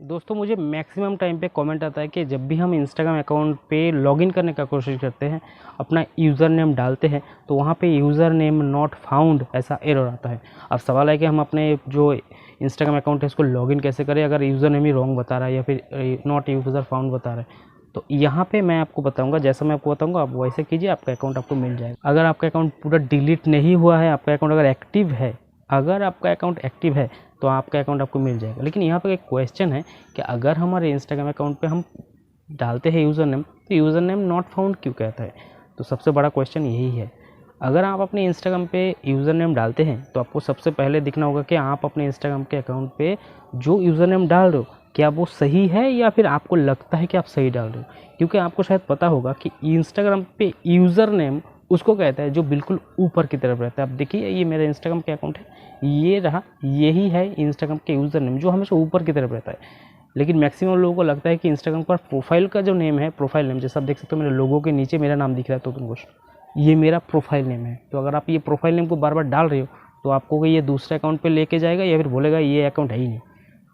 दोस्तों मुझे maximum time पे कमेंट आता है कि जब भी हम इंस्टाग्राम अकाउंट पे लॉगिन करने का कोशिश करते हैं, अपना यूज़र नेम डालते हैं, तो वहाँ पे यूज़र नेम नॉट फाउंड ऐसा एरर आता है। अब सवाल है कि हम अपने जो इंस्टाग्राम अकाउंट है उसको लॉगिन कैसे करें अगर यूज़र नेम ही रॉन्ग बता रहा है या फिर नॉट यूज़र फाउंड बता रहा है। तो यहाँ पे मैं आपको बताऊंगा, जैसा मैं आपको बताऊंगा आप वैसे कीजिए, आपका अकाउंट आपको मिल जाएगा। अगर आपका अकाउंट पूरा डिलीट नहीं हुआ है, आपका अकाउंट अगर एक्टिव है, अगर आपका अकाउंट एक्टिव है तो आपका अकाउंट आपको मिल जाएगा। लेकिन यहाँ पर एक क्वेश्चन है कि अगर हमारे इंस्टाग्राम अकाउंट पे हम डालते हैं यूज़र नेम, तो यूज़र नेम नॉट फाउंड क्यों कहता है? तो सबसे बड़ा क्वेश्चन यही है। अगर आप अपने इंस्टाग्राम पे यूज़र नेम डालते हैं तो आपको सबसे पहले दिखना होगा कि आप अपने इंस्टाग्राम के अकाउंट पे जो यूज़र नेम डाल रहे हो क्या वो सही है या फिर आपको लगता है कि आप सही डाल रहे हो। क्योंकि आपको शायद पता होगा कि इंस्टाग्राम पे यूज़र नेम उसको कहता है जो बिल्कुल ऊपर की तरफ रहता है। आप देखिए, ये मेरा इंस्टाग्राम के अकाउंट है, ये रहा, यही है इंस्टाग्राम के यूज़र नेम जो हमेशा ऊपर की तरफ रहता है। लेकिन मैक्सिमम लोगों को लगता है कि इंस्टाग्राम पर प्रोफाइल का जो नेम है, प्रोफाइल नेम जैसा आप देख सकते हो मेरे लोगों के नीचे मेरा नाम दिख रहा है तो कुछ, ये मेरा प्रोफाइल नेम है। तो अगर आप ये प्रोफाइल नेम को बार बार डाल रहे हो तो आपको ये दूसरे अकाउंट पे लेके जाएगा या फिर बोलेगा ये अकाउंट है ही नहीं।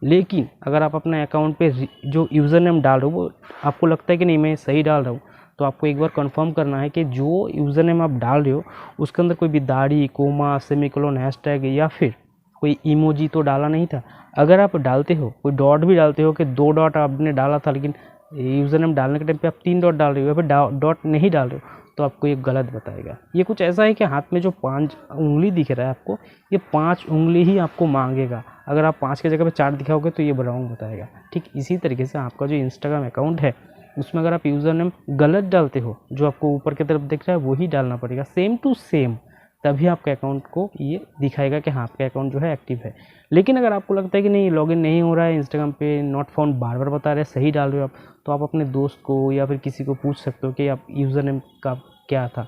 लेकिन अगर आप अपने अकाउंट पे जो यूज़र नेम डाल रहे हो वो आपको लगता है कि नहीं मैं सही डाल रहा हूँ, तो आपको एक बार कंफर्म करना है कि जो यूज़र नेम आप डाल रहे हो उसके अंदर कोई भी दाढ़ी, कोमा, सेमीकोलन, हैशटैग या फिर कोई इमोजी तो डाला नहीं था। अगर आप डालते हो, कोई डॉट भी डालते हो कि 2 डॉट आपने डाला था, लेकिन यूज़र नेम डालने के टाइम पे आप 3 डॉट डाल रहे हो या फिर डॉट नहीं डाल रहे हो, तो आपको ये गलत बताएगा। ये कुछ ऐसा है कि हाथ में जो 5 उंगली दिख रहा है आपको, ये 5 उंगली ही आपको मांगेगा। अगर आप 5 की जगह पे 4 दिखाओगे तो ये रॉन्ग बताएगा। ठीक इसी तरीके से आपका जो इंस्टाग्राम अकाउंट है उसमें अगर आप यूज़र नेम गलत डालते हो, जो आपको ऊपर की तरफ दिख रहा है वही डालना पड़ेगा, सेम टू सेम, तभी आपके अकाउंट को ये दिखाएगा कि हाँ आपका अकाउंट जो है एक्टिव है। लेकिन अगर आपको लगता है कि नहीं लॉगिन नहीं हो रहा है, इंस्टाग्राम पे नॉट फाउंड बार बार बता रहे हैं, सही डाल रहे हो आप, तो आप अपने दोस्त को या फिर किसी को पूछ सकते हो कि आप यूज़र नेम का क्या था।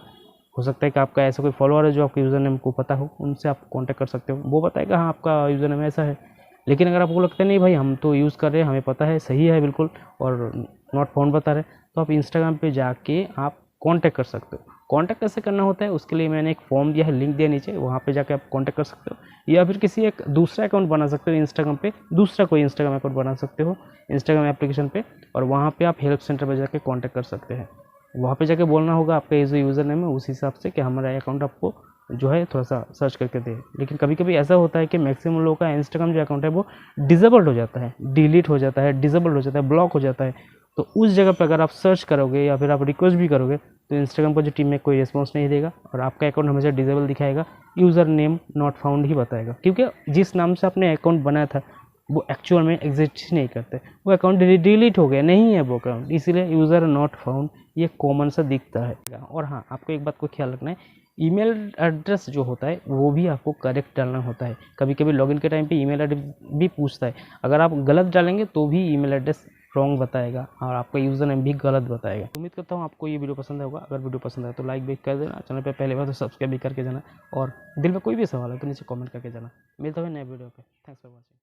हो सकता है कि आपका ऐसा कोई फॉलोअर है जो आपके यूज़र नेम को पता हो, उनसे आप कांटेक्ट कर सकते हो, वो बताएगा हाँ आपका यूज़र नेम ऐसा है। लेकिन अगर आपको लगता है नहीं भाई हम तो यूज़ कर रहे हैं, हमें पता है सही है बिल्कुल और नॉट फाउंड बता रहे, तो आप इंस्टाग्राम पे जाके आप कांटेक्ट कर सकते हो। कांटेक्ट कैसे करना होता है उसके लिए मैंने एक फॉर्म दिया है, लिंक दिया नीचे, वहाँ पे जाके आप कांटेक्ट कर सकते हो या फिर किसी एक दूसरा अकाउंट बना सकते हो इंस्टाग्राम पे, दूसरा कोई इंस्टाग्राम अकाउंट बना सकते हो इंस्टाग्राम एप्लीकेशन पे, और वहाँ पे आप हेल्प सेंटर पे जाके कांटेक्ट कर सकते हैं। वहाँ पे जाके बोलना होगा आपका ये जो यूज़र नेम है उस हिसाब से कि हमारा अकाउंट आपको जो है थोड़ा सा सर्च करके दे। लेकिन कभी कभी ऐसा होता है कि मैक्सिमम लोगों का इंस्टाग्राम जो अकाउंट है वो डिसेबल्ड हो जाता है, डिलीट हो जाता है, डिसेबल्ड हो जाता है, ब्लॉक हो जाता है। तो उस जगह पर अगर आप सर्च करोगे या फिर आप रिक्वेस्ट भी करोगे तो इंस्टाग्राम पर जो टीम में कोई रिस्पॉन्स नहीं देगा और आपका अकाउंट हमेशा डिसेबल दिखाएगा, यूज़र नेम नॉट फाउंड ही बताएगा। क्योंकि जिस नाम से आपने अकाउंट बनाया था वो एक्चुअल में एग्जिस्ट ही नहीं करते, वो अकाउंट डिलीट हो गया, नहीं है वो अकाउंट, इसीलिए यूज़र नॉट फाउंड ये कॉमन सा दिखता है। और हाँ, आपको एक बात को ख्याल रखना है, ईमेल एड्रेस जो होता है वो भी आपको करेक्ट डालना होता है। कभी कभी लॉगिन के टाइम पे ईमेल एड्रेस भी पूछता है, अगर आप गलत डालेंगे तो भी ईमेल एड्रेस रॉन्ग बताएगा और आपका यूज़र नेम भी गलत बताएगा। उम्मीद करता हूँ आपको ये वीडियो पसंद होगा। अगर वीडियो पसंद आए तो लाइक भी कर देना, चैनल पे पहले बार तो सब्सक्राइब भी करके जाना, और दिल में कोई भी सवाल है तो नीचे कमेंट करके जाना। मिलता है नए वीडियो पे। Thanks for watching.